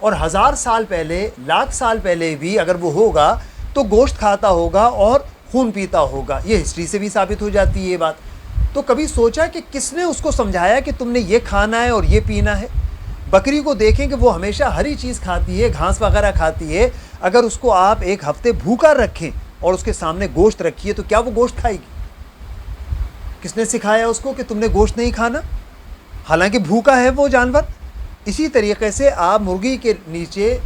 اور 1000 سال پہلے، لاکھ سال پہلے بھی اگر وہ ہوگا تو گوشت کھاتا ہوگا اور خون پیتا ہوگا. یہ ہسٹری سے بھی ثابت ہو جاتی ہے یہ بات. تو کبھی سوچا کہ کس نے اس کو سمجھایا کہ تم نے یہ کھانا ہے اور یہ پینا ہے؟ بکری کو دیکھیں کہ وہ ہمیشہ ہری چیز کھاتی ہے، گھاس وغیرہ کھاتی ہے. اگر اس کو آپ ایک ہفتے بھوکا رکھیں اور اس کے سامنے گوشت رکھیے تو کیا وہ گوشت کھائے گی؟ کس نے سکھایا اس کو کہ تم نے گوشت نہیں کھانا، حالانکہ بھوکا ہے وہ جانور؟ اسی طریقے سے آپ مرغی کے نیچے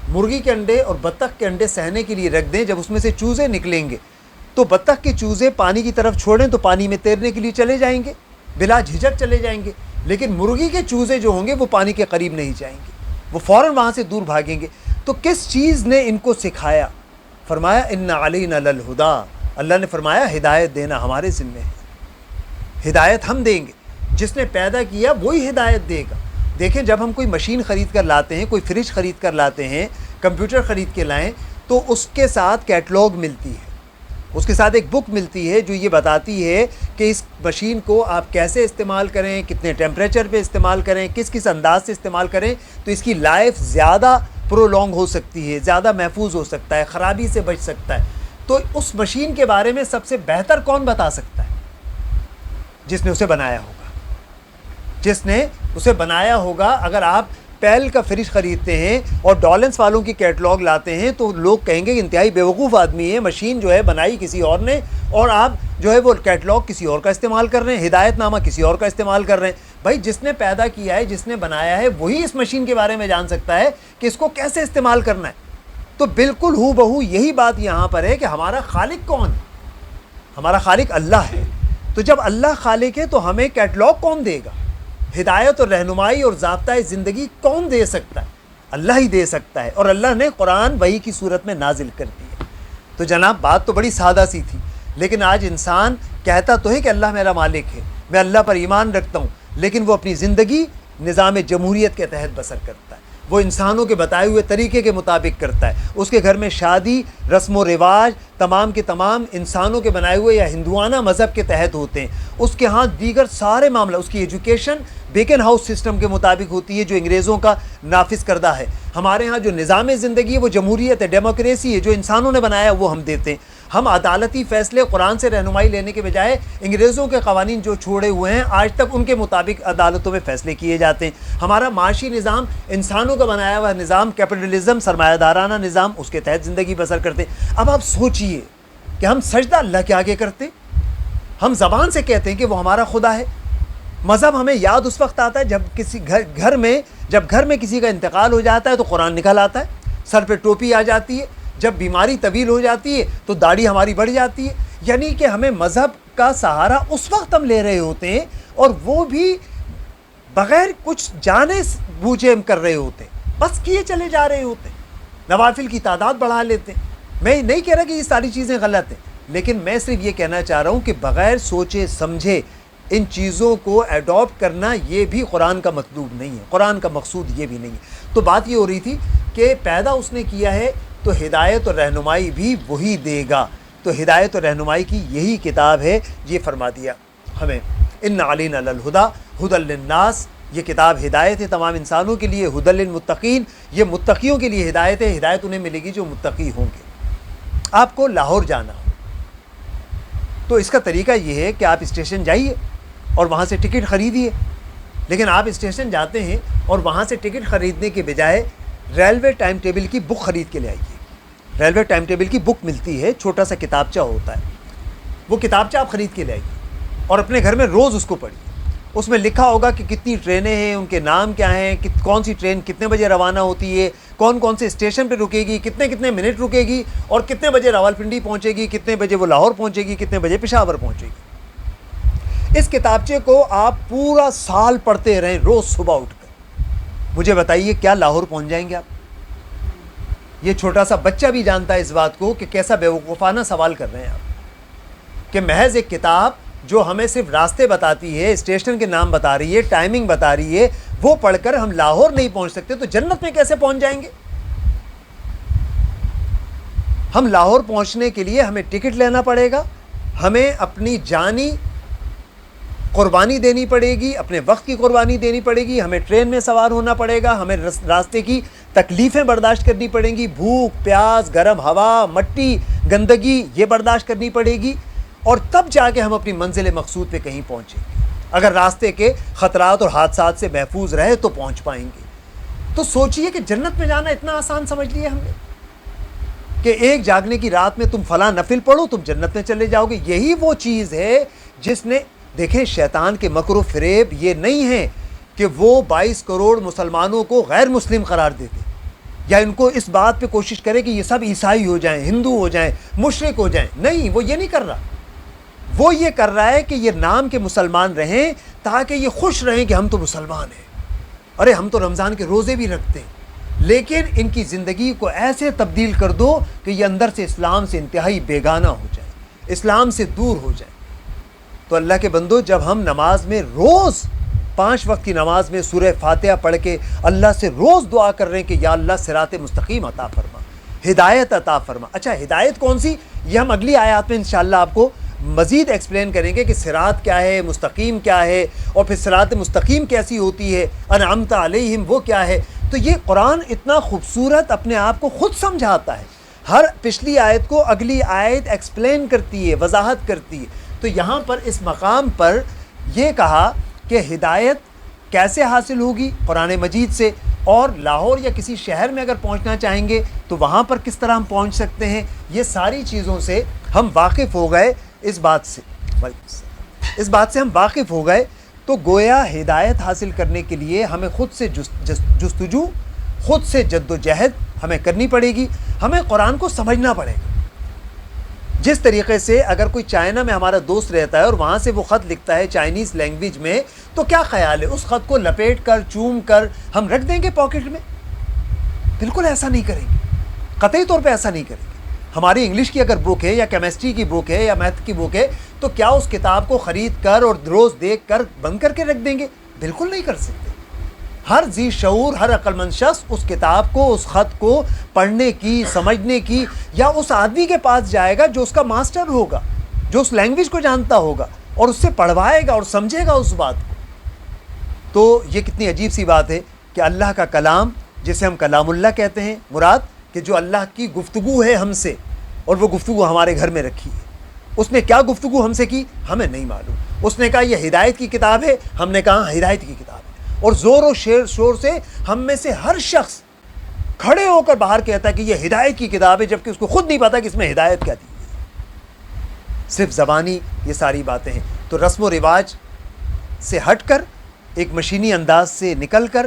مرغی کے انڈے اور بطخ کے انڈے سہنے کے لیے رکھ دیں. جب اس میں سے چوزے نکلیں گے تو بطخ کے چوزے پانی کی طرف چھوڑیں تو پانی میں تیرنے کے لیے چلے جائیں گے، بلا جھجک چلے جائیں گے. لیکن مرغی کے چوزے جو ہوں گے وہ پانی کے قریب نہیں جائیں گے، وہ فوراً وہاں سے دور بھاگیں گے. تو کس چیز نے ان کو سکھایا؟ فرمایا ان علینا للہدا. اللہ نے فرمایا ہدایت دینا ہمارے ذمہ ہے، ہدایت ہم دیں گے. جس نے پیدا کیا وہی ہدایت دے گا. دیکھیں جب ہم کوئی مشین خرید کر لاتے ہیں، کوئی فریج خرید کر لاتے ہیں، کمپیوٹر خرید کے لائیں تو اس کے ساتھ کیٹلاگ ملتی ہے، اس کے ساتھ ایک بک ملتی ہے جو یہ بتاتی ہے کہ اس مشین کو آپ کیسے استعمال کریں، کتنے ٹیمپریچر پہ استعمال کریں، کس کس انداز سے استعمال کریں تو اس کی لائف زیادہ پرولونگ ہو سکتی ہے، زیادہ محفوظ ہو سکتا ہے، خرابی سے بچ سکتا ہے. تو اس مشین کے بارے میں سب سے بہتر کون بتا سکتا ہے؟ جس نے اسے بنایا ہوگا. جس نے اسے بنایا ہوگا. اگر آپ پیل کا فریج خریدتے ہیں اور ڈالنس والوں کی کیٹلاگ لاتے ہیں تو لوگ کہیں گے کہ انتہائی بیوقوف آدمی ہے، مشین جو ہے بنائی کسی اور نے اور آپ جو ہے وہ کیٹلاگ کسی اور کا استعمال کر رہے ہیں، ہدایت نامہ کسی اور کا استعمال کر رہے ہیں. بھائی جس نے پیدا کیا ہے، جس نے بنایا ہے، وہی اس مشین کے بارے میں جان سکتا ہے کہ اس کو کیسے استعمال کرنا ہے. تو بالکل ہو بہو یہی بات یہاں پر ہے کہ ہمارا خالق کون ہے؟ ہمارا خالق اللہ ہے. تو جب اللہ خالق ہے تو ہمیں کیٹلاگ کون دے گا؟ ہدایت اور رہنمائی اور ضابطۂ زندگی کون دے سکتا ہے؟ اللہ ہی دے سکتا ہے. اور اللہ نے قرآن وحی کی صورت میں نازل کر دی ہے. تو جناب بات تو بڑی سادہ سی تھی، لیکن آج انسان کہتا تو ہے کہ اللہ میرا مالک ہے، میں اللہ پر ایمان رکھتا ہوں، لیکن وہ اپنی زندگی نظام جمہوریت کے تحت بسر کرتا ہے. وہ انسانوں کے بتائے ہوئے طریقے کے مطابق کرتا ہے. اس کے گھر میں شادی، رسم و رواج تمام کے تمام انسانوں کے بنائے ہوئے یا ہندوانہ مذہب کے تحت ہوتے ہیں. اس کے ہاں دیگر سارے معاملہ، اس کی ایجوکیشن بیکن ہاؤس سسٹم کے مطابق ہوتی ہے جو انگریزوں کا نافذ کردہ ہے. ہمارے ہاں جو نظام زندگی ہے وہ جمہوریت ہے، ڈیموکریسی ہے، جو انسانوں نے بنایا وہ ہم دیتے ہیں. ہم عدالتی فیصلے قرآن سے رہنمائی لینے کے بجائے انگریزوں کے قوانین جو چھوڑے ہوئے ہیں آج تک ان کے مطابق عدالتوں میں فیصلے کیے جاتے ہیں. ہمارا معاشی نظام انسانوں کا بنایا ہوا نظام، کیپٹلزم، سرمایہ دارانہ نظام، اس کے تحت زندگی بسر کرتے ہیں. اب آپ سوچئے کہ ہم سجدہ اللہ کے آگے کرتے، ہم زبان سے کہتے ہیں کہ وہ ہمارا خدا ہے. مذہب ہمیں یاد اس وقت آتا ہے جب کسی گھر میں کسی کا انتقال ہو جاتا ہے تو قرآن نکل آتا ہے، سر پہ ٹوپی آ جاتی ہے. جب بیماری طویل ہو جاتی ہے تو داڑھی ہماری بڑھ جاتی ہے. یعنی کہ ہمیں مذہب کا سہارا اس وقت ہم لے رہے ہوتے ہیں اور وہ بھی بغیر کچھ جانے بوجھے ہم کر رہے ہوتے ہیں، بس کیے چلے جا رہے ہوتے ہیں. نوافل کی تعداد بڑھا لیتے ہیں. میں نہیں کہہ رہا کہ یہ ساری چیزیں غلط ہیں، لیکن میں صرف یہ کہنا چاہ رہا ہوں کہ بغیر سوچے سمجھے ان چیزوں کو ایڈاپٹ کرنا یہ بھی قرآن کا مطلوب نہیں ہے، قرآن کا مقصود یہ بھی نہیں ہے. تو بات یہ ہو رہی تھی کہ پیدا اس نے کیا ہے تو ہدایت اور رہنمائی بھی وہی دے گا. تو ہدایت اور رہنمائی کی یہی کتاب ہے. یہ فرما دیا ہمیں ان علینا للہدا ہدی للناس، یہ کتاب ہدایت ہے تمام انسانوں کے لیے، ہدی للمتقین، یہ متقیوں کے لیے ہدایت ہے. ہدایت انہیں ملے گی جو متقی ہوں گے. آپ کو لاہور جانا ہو تو اس کا طریقہ یہ ہے کہ آپ اسٹیشن جائیے اور وہاں سے ٹکٹ خریدیے. لیکن آپ اسٹیشن جاتے ہیں اور وہاں سے ٹکٹ خریدنے کے بجائے ریلوے ٹائم ٹیبل کی بک خرید کے لے آئیے. ریلوے ٹائم ٹیبل کی بک ملتی ہے، چھوٹا سا کتابچہ ہوتا ہے، وہ کتابچہ آپ خرید کے لے آئیے اور اپنے گھر میں روز اس کو پڑھیے. اس میں لکھا ہوگا کہ کتنی ٹرینیں ہیں، ان کے نام کیا ہیں، کون سی ٹرین کتنے بجے روانہ ہوتی ہے، کون کون سے اسٹیشن پہ رکے گی، کتنے منٹ رکے گی اور کتنے بجے راولپنڈی پہنچے گی، کتنے بجے وہ لاہور پہنچے گی، کتنے بجے پشاور پہنچے گی. اس کتابچے کو آپ پورا سال پڑھتے رہیں روز صبح اٹھ کر. مجھے بتائیے کیا لاہور پہنچ جائیں گے آپ؟ یہ چھوٹا سا بچہ بھی جانتا ہے اس بات کو کہ کیسا بیوقوفانہ سوال کر رہے ہیں آپ، کہ محض ایک کتاب جو ہمیں صرف راستے بتاتی ہے، اسٹیشن کے نام بتا رہی ہے، ٹائمنگ بتا رہی ہے، وہ پڑھ کر ہم لاہور نہیں پہنچ سکتے تو جنت میں کیسے پہنچ جائیں گے؟ ہم لاہور پہنچنے کے لیے ہمیں ٹکٹ لینا پڑے گا، ہمیں اپنی جانی قربانی دینی پڑے گی، اپنے وقت کی قربانی دینی پڑے گی، ہمیں ٹرین میں سوار ہونا پڑے گا، ہمیں راستے کی تکلیفیں برداشت کرنی پڑیں گی, بھوک پیاس, گرم ہوا, مٹی, گندگی, یہ برداشت کرنی پڑے گی, اور تب جا کے ہم اپنی منزل مقصود پہ کہیں پہنچیں گے. اگر راستے کے خطرات اور حادثات سے محفوظ رہے تو پہنچ پائیں گے. تو سوچئے کہ جنت میں جانا اتنا آسان سمجھ لیا ہم نے کہ ایک جاگنے کی رات میں تم فلاں نفل پڑھو تم جنت میں چلے جاؤ گے. یہی وہ چیز ہے جس نے, دیکھیں شیطان کے مکر و فریب یہ نہیں ہے کہ وہ 22 کروڑ مسلمانوں کو غیر مسلم قرار دیتے یا ان کو اس بات پہ کوشش کرے کہ یہ سب عیسائی ہو جائیں, ہندو ہو جائیں, مشرک ہو جائیں. نہیں, وہ یہ نہیں کر رہا. وہ یہ کر رہا ہے کہ یہ نام کے مسلمان رہیں تاکہ یہ خوش رہیں کہ ہم تو مسلمان ہیں, ارے ہم تو رمضان کے روزے بھی رکھتے ہیں, لیکن ان کی زندگی کو ایسے تبدیل کر دو کہ یہ اندر سے اسلام سے انتہائی بیگانہ ہو جائے, اسلام سے دور ہو جائے. تو اللہ کے بندو, جب ہم نماز میں روز 5 وقت کی نماز میں سورہ فاتحہ پڑھ کے اللہ سے روز دعا کر رہے ہیں کہ یا اللہ صراط مستقیم عطا فرما, ہدایت عطا فرما. اچھا ہدایت کون سی, یہ ہم اگلی آیات میں انشاءاللہ آپ کو مزید ایکسپلین کریں گے کہ صراط کیا ہے, مستقیم کیا ہے, اور پھر صراط مستقیم کیسی ہوتی ہے, انعمت علیہم وہ کیا ہے. تو یہ قرآن اتنا خوبصورت اپنے آپ کو خود سمجھاتا ہے, ہر پچھلی آیت کو اگلی آیت ایکسپلین کرتی ہے, وضاحت کرتی ہے. تو یہاں پر اس مقام پر یہ کہا کہ ہدایت کیسے حاصل ہوگی قرآن مجید سے, اور لاہور یا کسی شہر میں اگر پہنچنا چاہیں گے تو وہاں پر کس طرح ہم پہنچ سکتے ہیں. یہ ساری چیزوں سے ہم واقف ہو گئے, اس بات سے ہم واقف ہو گئے. تو گویا ہدایت حاصل کرنے کے لیے ہمیں خود سے جستجو, خود سے جد و جہد ہمیں کرنی پڑے گی. ہمیں قرآن کو سمجھنا پڑے گا. جس طریقے سے اگر کوئی چائنا میں ہمارا دوست رہتا ہے اور وہاں سے وہ خط لکھتا ہے چائنیز لینگویج میں, تو کیا خیال ہے اس خط کو لپیٹ کر چوم کر ہم رکھ دیں گے پاکٹ میں؟ بالکل ایسا نہیں کریں گے, قطعی طور پہ ایسا نہیں کریں گے. ہماری انگلش کی اگر بک ہے یا کیمسٹری کی بک ہے یا میتھ کی بک ہے تو کیا اس کتاب کو خرید کر اور روز دیکھ کر بند کر کے رکھ دیں گے؟ بالکل نہیں کر سکتے. ہر ذی شعور, ہر عقل مند شخص اس کتاب کو, اس خط کو پڑھنے کی, سمجھنے کی, یا اس آدمی کے پاس جائے گا جو اس کا ماسٹر ہوگا, جو اس لینگویج کو جانتا ہوگا, اور اس سے پڑھوائے گا اور سمجھے گا اس بات کو. تو یہ کتنی عجیب سی بات ہے کہ اللہ کا کلام, جسے ہم کلام اللہ کہتے ہیں, مراد کہ جو اللہ کی گفتگو ہے ہم سے, اور وہ گفتگو ہمارے گھر میں رکھی ہے. اس نے کیا گفتگو ہم سے کی ہمیں نہیں معلوم. اس نے کہا یہ ہدایت کی کتاب ہے, ہم نے کہا ہدایت کی کتاب ہے, اور زور و شور سے ہم میں سے ہر شخص کھڑے ہو کر باہر کہتا ہے کہ یہ ہدایت کی کتاب ہے, جبکہ اس کو خود نہیں پتا کہ اس میں ہدایت کیا دی ہے. صرف زبانی یہ ساری باتیں ہیں. تو رسم و رواج سے ہٹ کر, ایک مشینی انداز سے نکل کر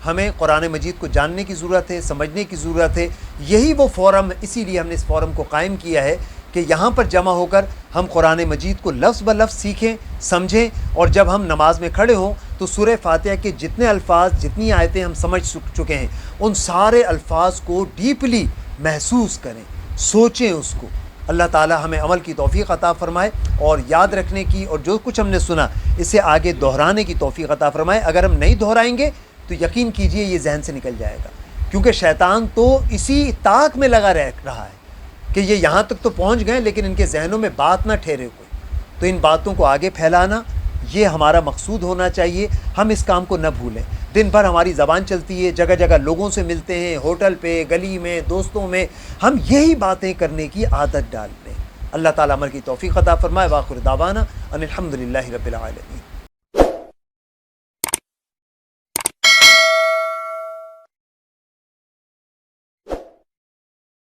ہمیں قرآن مجید کو جاننے کی ضرورت ہے, سمجھنے کی ضرورت ہے. یہی وہ فورم, اسی لیے ہم نے اس فورم کو قائم کیا ہے کہ یہاں پر جمع ہو کر ہم قرآن مجید کو لفظ بہ لفظ سیکھیں, سمجھیں, اور جب ہم نماز میں کھڑے ہوں تو سورہ فاتحہ کے جتنے الفاظ, جتنی آیتیں ہم سمجھ چکے ہیں, ان سارے الفاظ کو ڈیپلی محسوس کریں, سوچیں اس کو. اللہ تعالی ہمیں عمل کی توفیق عطا فرمائے, اور یاد رکھنے کی, اور جو کچھ ہم نے سنا اسے آگے دہرانے کی توفیق عطا فرمائے. اگر ہم نہیں دہرائیں گے تو یقین کیجئے یہ ذہن سے نکل جائے گا, کیونکہ شیطان تو اسی طاق میں لگا رہا ہے کہ یہ یہاں تک تو پہنچ گئے لیکن ان کے ذہنوں میں بات نہ ٹھہرے کوئی. تو ان باتوں کو آگے پھیلانا یہ ہمارا مقصود ہونا چاہیے. ہم اس کام کو نہ بھولیں. دن بھر ہماری زبان چلتی ہے, جگہ جگہ لوگوں سے ملتے ہیں, ہوٹل پہ, گلی میں, دوستوں میں, ہم یہی باتیں کرنے کی عادت ڈال لیں. اللہ تعالیٰ عمل کی توفیق عطا فرمائے. وآخر دعوانا ان الحمدللہ رب العالمین.